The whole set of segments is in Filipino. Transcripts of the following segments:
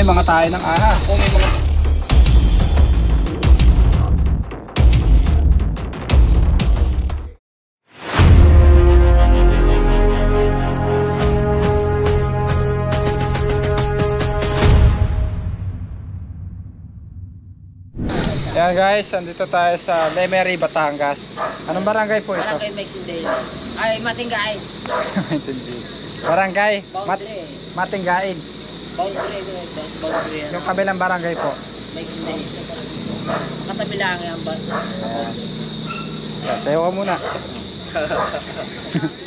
may mga tayo ng aha. Kung may mga... Yan guys, andito tayo sa Lemery, Batangas. Anong barangay po ito? Barangay Matinday. Ay, Matinggain. Barangay Boundary. Matinggain. Boundary. Yung kabilang barangay po. Matinday. Katabi lang yan ba? Ayan. Sayo ka muna.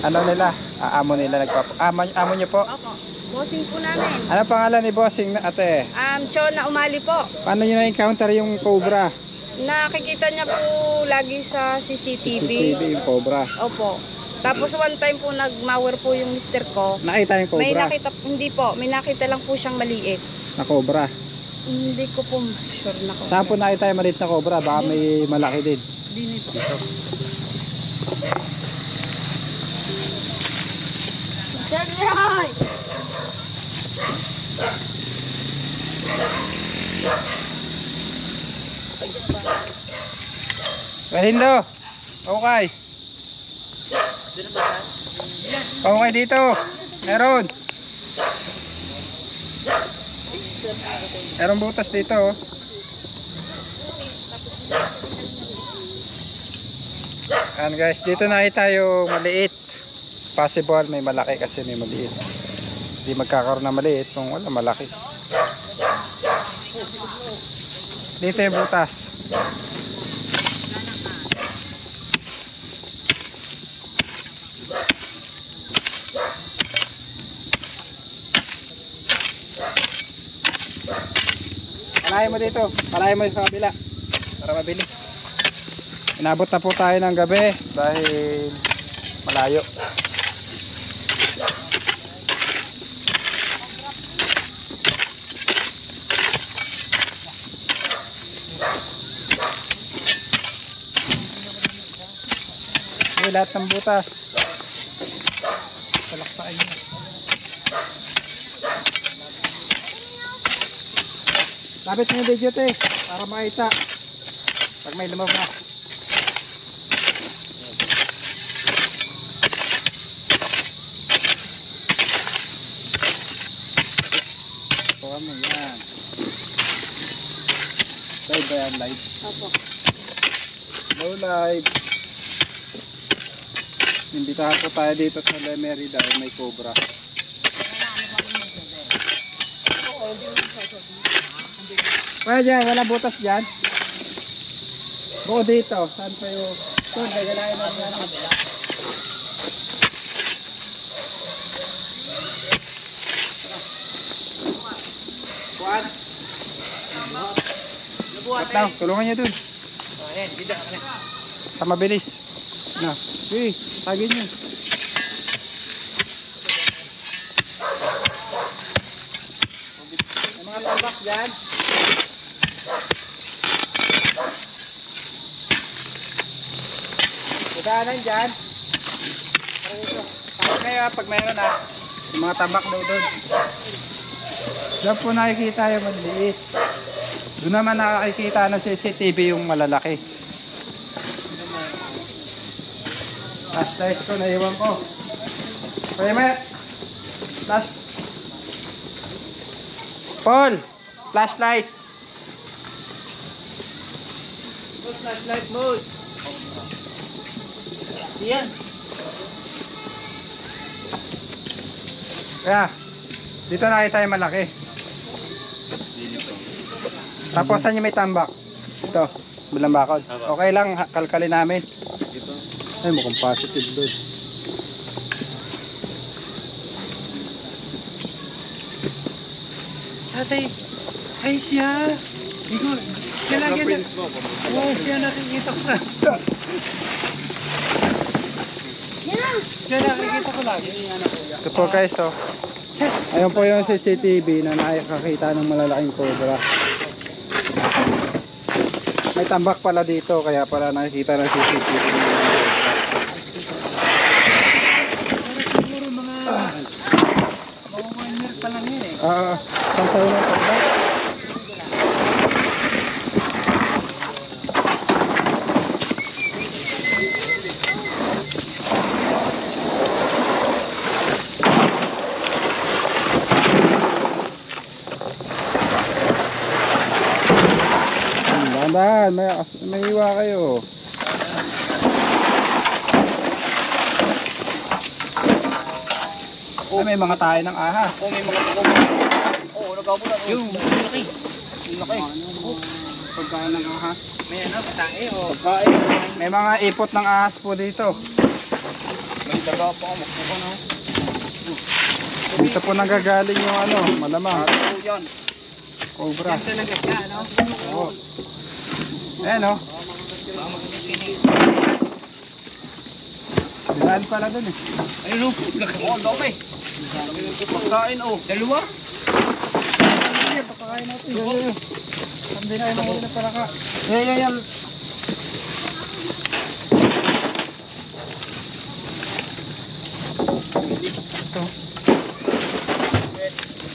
Ano nila? Amo nila amo nyo po? Opo. Bossing po namin. Ano pangalan ni bossing ate? Chona Umali po. Paano nyo na-encounter yung cobra? Nakikita niya po lagi sa CCTV. CCTV yung cobra. Opo. Tapos one time po nagmower po yung mister ko. Nakita yung cobra? May nakita, hindi po. May nakita lang po siyang maliit. Na cobra? Hindi ko po sure na cobra. Saan po nakita yung maliit na cobra? Baka may malaki din. Dito. Lindo. Okay. Okay dito. Meron. Merong butas dito. Ayan guys, dito nakita yung maliit. Possible may malaki kasi may maliit. Hindi magkakaroon na maliit kung wala malaki. Dito yung butas. Palahin mo dito. Palahin mo sa kabila para mabilis. Inabot na po tayo ng gabi dahil malayo. Lahat ng butas salakpain niya. Lapit mo yung video te para makita pag may lumabas. Tuwa mo yan. Live ba yan? Live? Opo. Low live. Imbitahan po tayo dito sa Lemery dahil may cobra. Wala dyan, wala butas dyan. Buo dito. Saan pa yung... Doon, gagalayan na rin ang kabila. Kuhan? Cut down, tulungan niya dun. Sa mabilis. Na, uy, tagin nyo. May mga tambak dyan. Daanan dyan. Tapos ngayon pag mayroon na, yung mga tambak doon. Diyan po nakikita yung maliit. Doon naman nakikita ng CCTV yung malalaki. Flashlight ko, naiwan ko. Primer! Flash! Paul! Flashlight! Flashlight mode. Yan. Kaya, dito nakita yung malaki. Tapos saan yung may tambak? Ito, bilang bakod. Okay lang, kalkalin namin. Ay, mukhang positive doon. Tatay, ay siya. Igor, siya lagi na. Oo, siya nakikita ko sa... Siya nakikita ko lagi. Ito po guys, oh. Ayun po yung CCTV na nakakita ng malalaking cobra. May tambak pala dito, kaya pala nakikita ng CCTV. Siguro mga 1 year pa lang lang yun eh. Isang taon lang pagka. Dahan, may iwa kayo. Ay, may mga tayo ng ahas. Oh, may mga nagkabulan. Yung laki. Yung laki. Pagkain ng ahas. May ano, tae o. Pagkain. May mga ipot ng ahas po dito. May daga pa ako magpupa na. Dito po nanggagaling yung ano, malamang. Ano yan? Cobra. Yan talaga siya, ano? Oo. Ayan o. Dinaan pala dun eh. Ayun o, laki. Oh, laki. Pagkain o. Dalawa? Pagkakain natin. Hindi na yung mga para ka. Yan. Ito.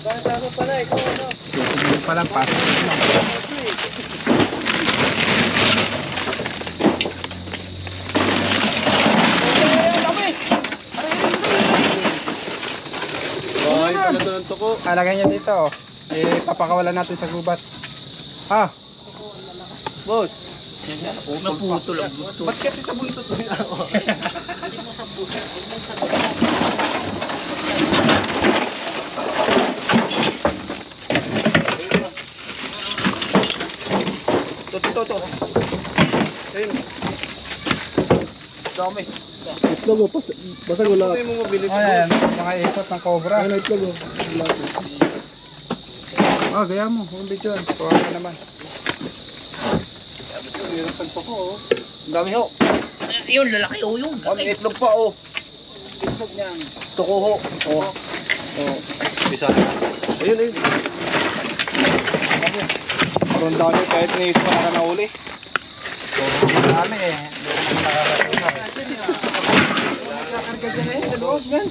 Bago pala, ikaw ano? Ito pa lang pasok. Bahay pala ito ng tuko. Alagay niya dito. Papakawalan natin sa gubat. Ah, Boss. Naputo lang. Ba't kasi sa buntot mo yun? Ito. Ayun. Dami. Itlog oh, basag wala. Ito yung mabilis mo. ayan. Mga ipot ng cobra. Ayun ang itlog oh. Oh, gaya mo. Kung video yan. Kuha ka naman. Ang dami ho. Yun, lalaki o yung. Oh, may itlog pa oh. Itlog niyan. Tuko ho. Oh. Bisa. Ayun. Parang dami kahit na ito na nahuli. Marami eh. Hindi naman nakakatuwa eh. Nakakarga dyan eh. Sa loob yan.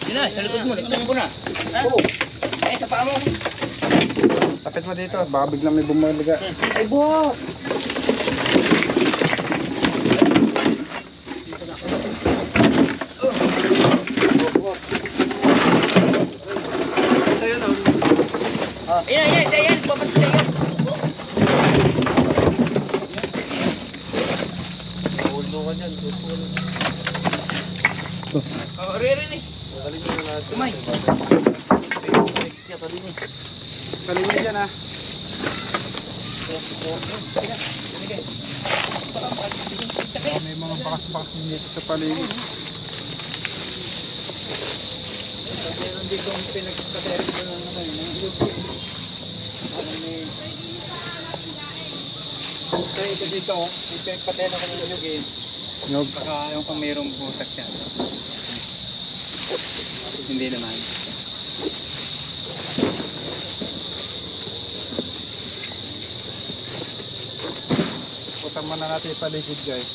Yun na, sa likod mo, ligtan ko na. Ay, sa paa mo. Tapit mo dito. Baka biglang may bumaliga. Ay, buha. Ayan, ayan, papalit sa yan. Ulo ka dyan. Ririn eh. Kumay. Kalinya dyan ah. May mga bakas-bakas dito sa paligid. Meron dito ang pinagpasarin ko ng naman. Ito dito, ipagpatay na ko ng nyug eh. Nyog. Baka yung kung mayroong butak siya. Hindi naman. Putang muna natin yung paligid guys.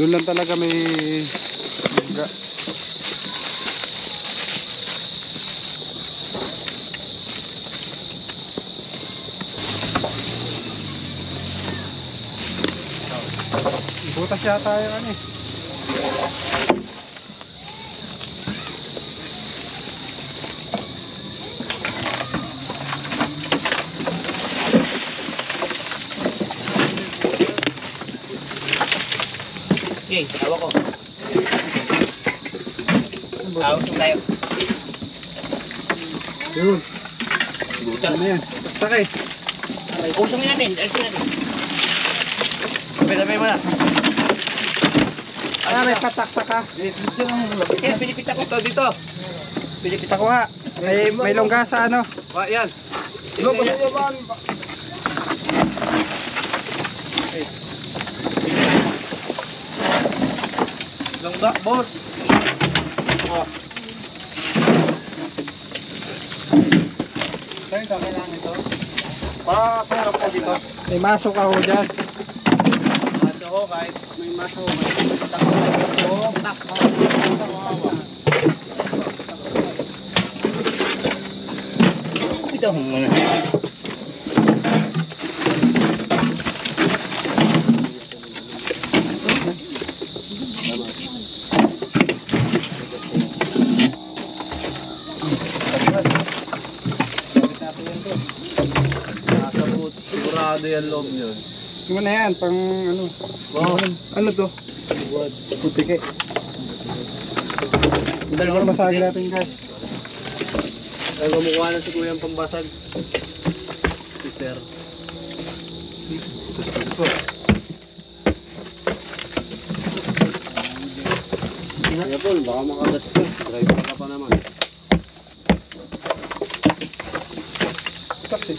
Doon lang talaga may mangga. Butas yata yung ano eh. Okay, tawa ko. Tawa ko tayo. Yun. Butas. Ano yan? Sakay. Usungin natin, alisin natin. Sabay mo na. Ah, may patak-tak ka. Kaya pinipit ako. Dito. Pakuha. May longga sa ano. Yan. Ano ba? Suka, boss. Sir, kailangan ito. Para po dito. May masok ako dyan. Maso ko kahit may maso ko. Ito muna. Nasa boot. Sigurado yan loob yun. Ano na yan? Pang ano? Wow. Ano to? Putike. Dalawa masagi natin guys. Ay, kumukha na si Kuya ang pambasag. Si Sir. Kaya Paul, baka makagat ka. Driver ka pa naman. Kasi.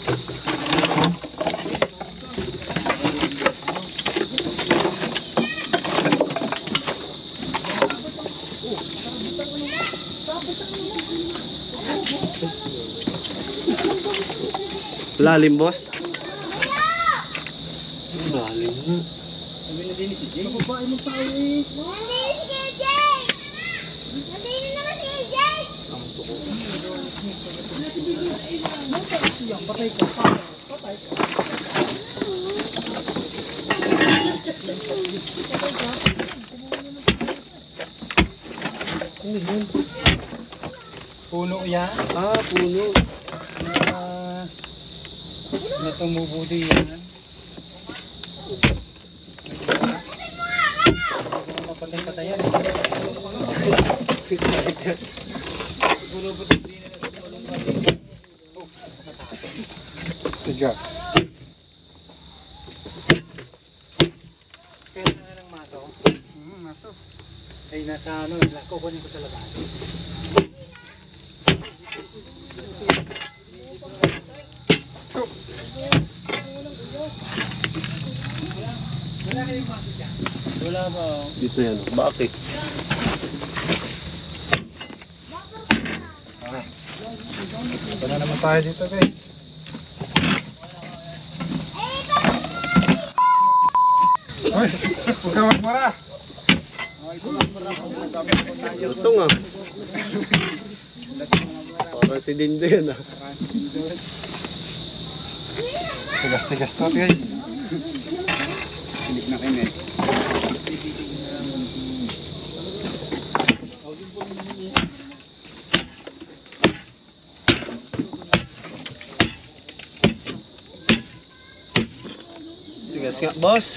Lalim, boss? Lalim na. Nandito si KJ! Nandito naman si KJ! Puno yan. Ah, puno. Na tumubuti yan. Patay yan. Tigas. Kaya na ng maso. Maso. Ay nasa ano, kukunin ko sa labas. Wala ba? Dito yan. Bakit? Ito na naman tayo dito guys. Uy! Huwag ka magmura! Ito nga. Parang si Dindo yan ah. Tigas-tigas to guys. Silip na kayo eh. Tigas nga, boss.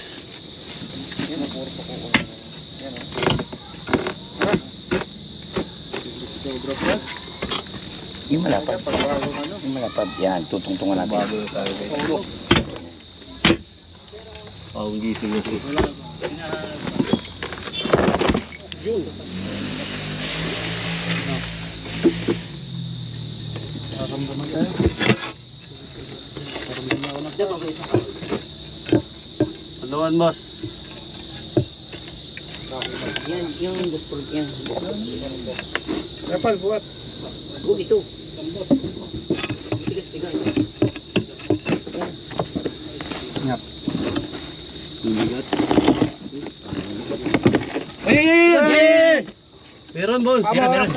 Yung malapad. Yung malapad. Yan, tutungtungan natin. Bago na tayo guys. Pawang gising na siya. Nakakamdaman tayo. Anuan, boss? Yan, yung gusto yan. Kapal, buhat. Huwag ito. Tigas-tigas. Ngap. Bigat. Ay! Meron, boss. Meron.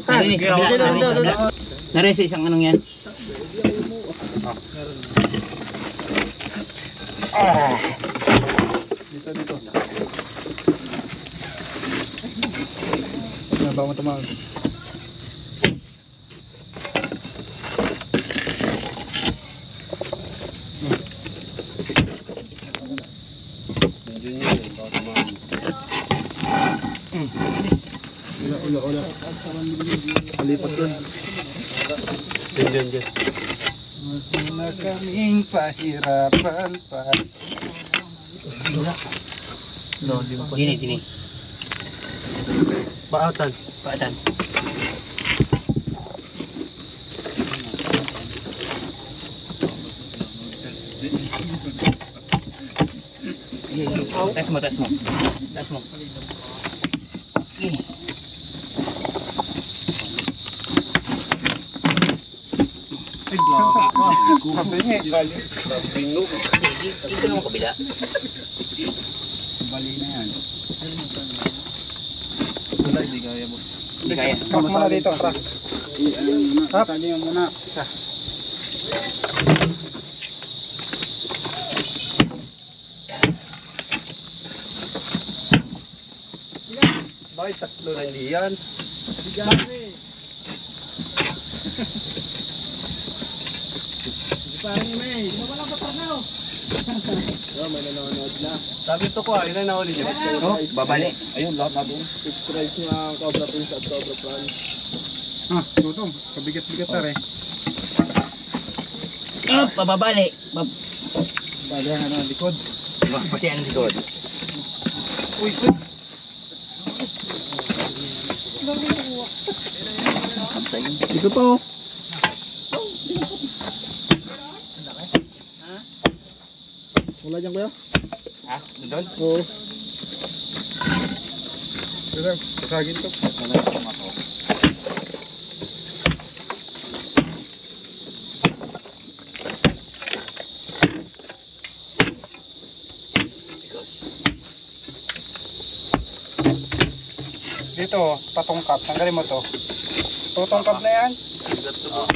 Narinig sa kabila. Narinig sa isang anong yan. Dito. Ano ba mo tumawag? Medyo yun. Baka tumawag. Ula. Kalipat yun. Diyan. Na kaming pahirapan pa. Dini. Paatan. Paatan. Taas mo. Okay. Ay, grabe ka. Kabingi. Binog. Dito naman kabila. Bali na yan. Wala, hindi kaya boss. Hindi kaya. Crack muna dito, crack. Crack. Tali mo muna. Bakit tatlo na hindi yan? May nanonood na. Sabi to ko, ayun na nahuli niyo. Babali. Ayun, lahat natin. Subscribe nyo ang Cobra Prince at Cobra Plan. Ah, tutong. Kabigat-bigat na rin. Oh, pababali. Bali ang ano, likod. Pati ang likod. Uy, Ito pa oh. Wala dyan kuya? Ha? Doon? Oo. kasagin to. Dito, patungkap. Tanggalin mo to. Tutungkap na yan. Dito oh.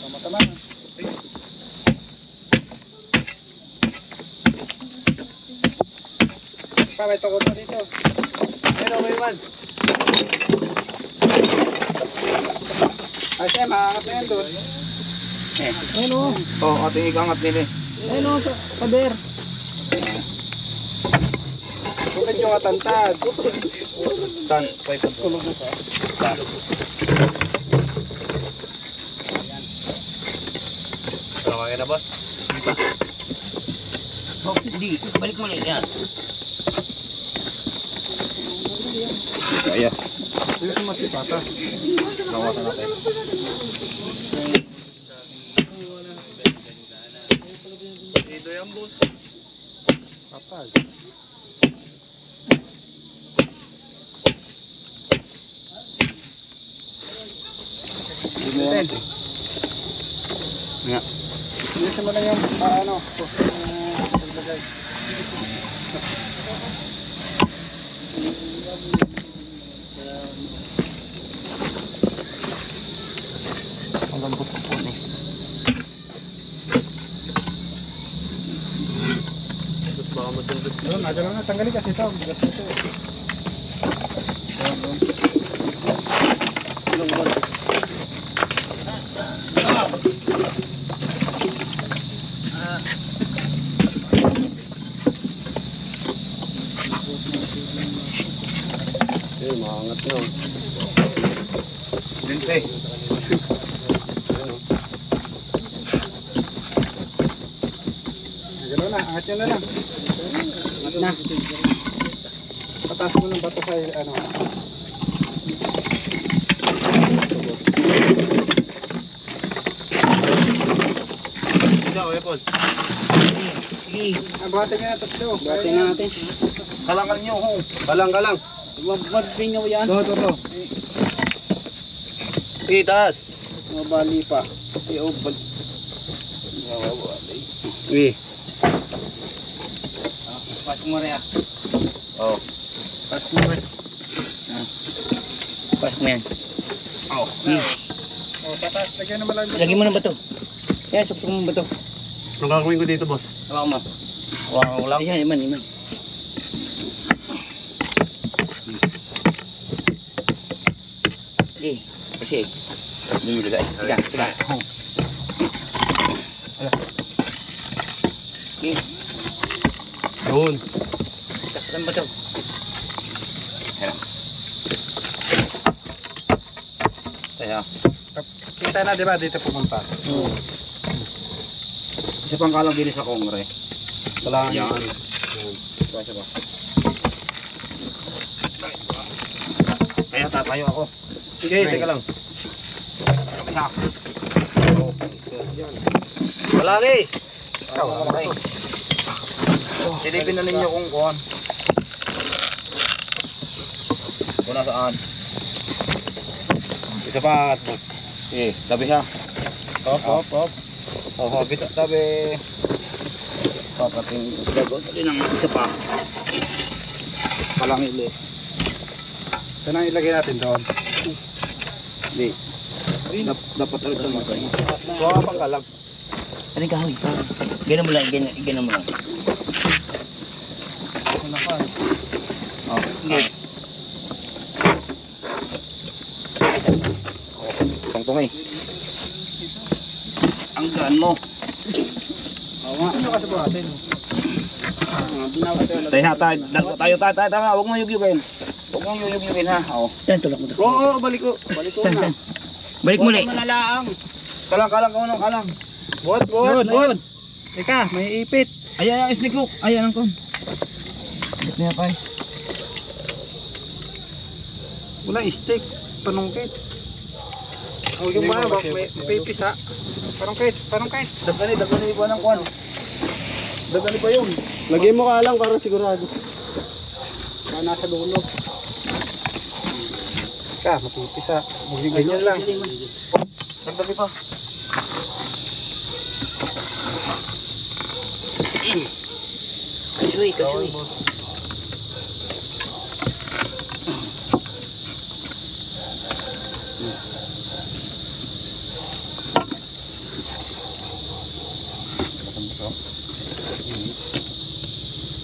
Tama-tama. Pa, may tukod na dito. Ayun okay man. Ay, siya, maangat na yan doon. Ayun oh. Oh, ating ikangat nila. Ayun oh, sa pader. Bukid yung atantad. Tan, pay pa. Tulog na pa. Okay na boss. Oh, hindi. Balik mo ulit yan. Kaya. Dito sa matipata. Nawasan natin. Dito yan boss. Kapal. Ten. Nga. Bilisan mo na yung ano. Paglagay. Ang lambot ko po eh. Tapos baka madundot. Doon, agad lang na. Tanggalin kasi ito. Bigas nito. Ilang ba? Ayun, makangat na oh. Dente. Agad na. Angat nyo na lang. Angat na. Pataas mo ng bato sa ano. Hindi ako, Epon. Sige. Buhatin nyo na tatlo. Buhatin na natin. Kalangan nyo ho. Kalang. Magbingaw yan. To. Itas. Mabali pa. I-open. Uy. Pasok mo rin ah. Oh. Pasok mo rin. Pasok mo yan. Oh. O, pataas. Lagyan naman lang. Lagyan mo ng bato. Kaya suksok mo ng bato. Anong gagawin ko dito, boss? Hawakan mo. Hawakan ko lang. Ayan, iman. Sige. Kasi. Doon mo lagay. Tiga. Sige. Doon. Takas ng bato. Ayan. Kaya. Kita na, di ba? Dito pumunta. Isa pang kalang din sa kongre. Kailangan Yan. yan. Basta ba? Kaya. tatayo ako. Sige, teka lang. Malaki! Malaki. Silipin na ninyo kung kuhan. Kung nasaan. Isa pa. Sige, tabi siya. Hop. Oh, bita tabi. Papating gagot din ang isa pa. Palang ili. Ito na ilagay natin doon. Hindi. Dapat ulit ang mga. Kuha pang kalag. Ano kahoy? Ganun mo lang, ganun mo lang. Oh, sige. Tungtong eh. Ang gaan mo. Ano kasi po natin? Tayo. Huwag mo yugyugin. Huwag mo yugyugin ha. Oo. Yan, tulak mo. Oo, balik ko na. Balik muli. Kalang. Buhat. Yun. Teka, may ipit. Ayan, snake hook. Ayan ang kon. Balik niya pa eh. Wala stick. Panungkit. Oh, yung mga may pipis ha. Panungkit. Dagani pa ng kon. Dagani pa yun. Lagyan mo kalang para sigurado. Baka nasa dulo. Teka, mapipis ha. Ganyan lang. Dagdagi pa. Kasuy.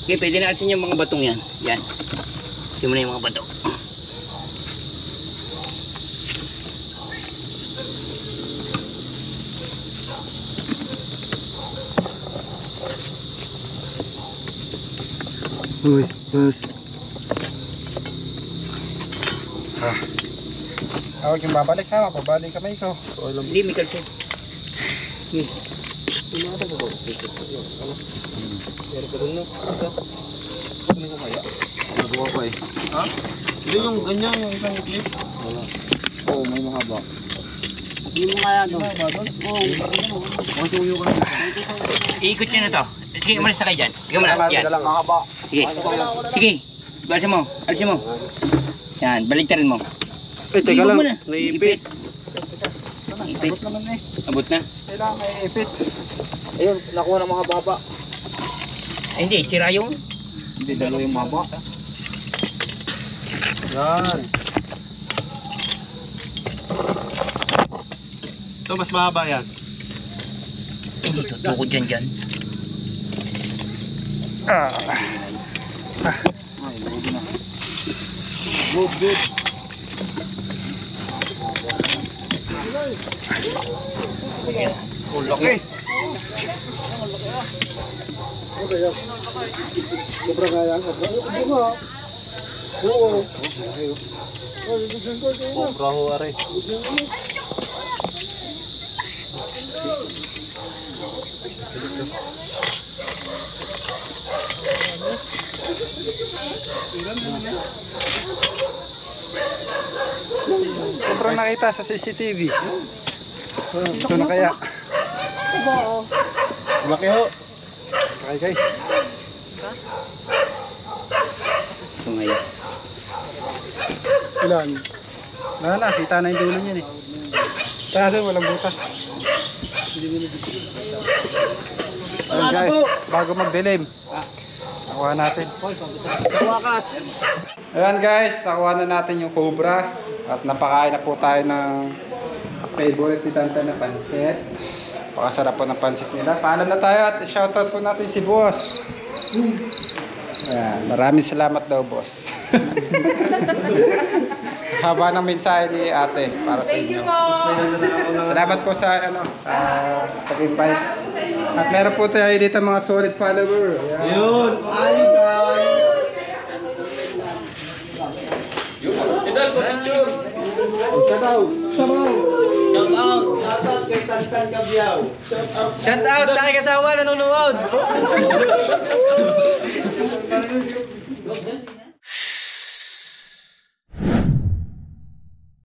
Okay, pwede na alisin yung mga batong yan. Yan. Alisin mo na yung mga bato. Uy, bus. Huwag yung babalik ha. Mapabalik kamay ko. Hindi, may kalsyon. Meron ka dun no? Isa? Ano ko kaya? Nagawa ko eh. Ha? Hindi yung ganyan, yung isang clip. Wala. Oo, may mahaba. Hindi mo kaya doon. Masuyo ka na. Iikot nyo na to. Sige, umalis na kayo dyan. Ikaw muna. Yan. Mahaba. Sige. Sige. Alisin mo. Yan, baliktarin mo. Eh, teka Ibig lang. mo na. Naipit. Ipit. Abot naman eh. Abot na. Kailangan may ipit. Ayun, nakuha ng mga baba. Ay, hindi, sira yung. Hindi, dalawa yung mahaba. Yan. Ito, mas mahaba yan. Hindi, tutukod dyan. Good. Oh, laki. Sobra kaya ang Oo. Cobra ho, are. Sobrang nakita sa CCTV. Ito na kaya. Laki ho. Okay guys. Ito ngayon. Ilan? Wala na, kita na yung dulo niyan eh. Kaya doon, walang butas. Ayun guys, bago magdilim. Nakuha natin. Wakas. Ayan guys, nakuha na natin yung cobra. At napakain na po tayo ng favorite ni Tanta na pansit. Napakasarap po ng pansit nila. Paalam na tayo at shoutout po natin si Boss. Ayan, maraming salamat daw boss. Haba ng mensahe ni ate para sa inyo. Salamat po sa sa invite. At meron po tayo dito mga solid follower. Ayan. Yun. Ay, guys. Shout out. Shout out sa aking kasawa nanonood.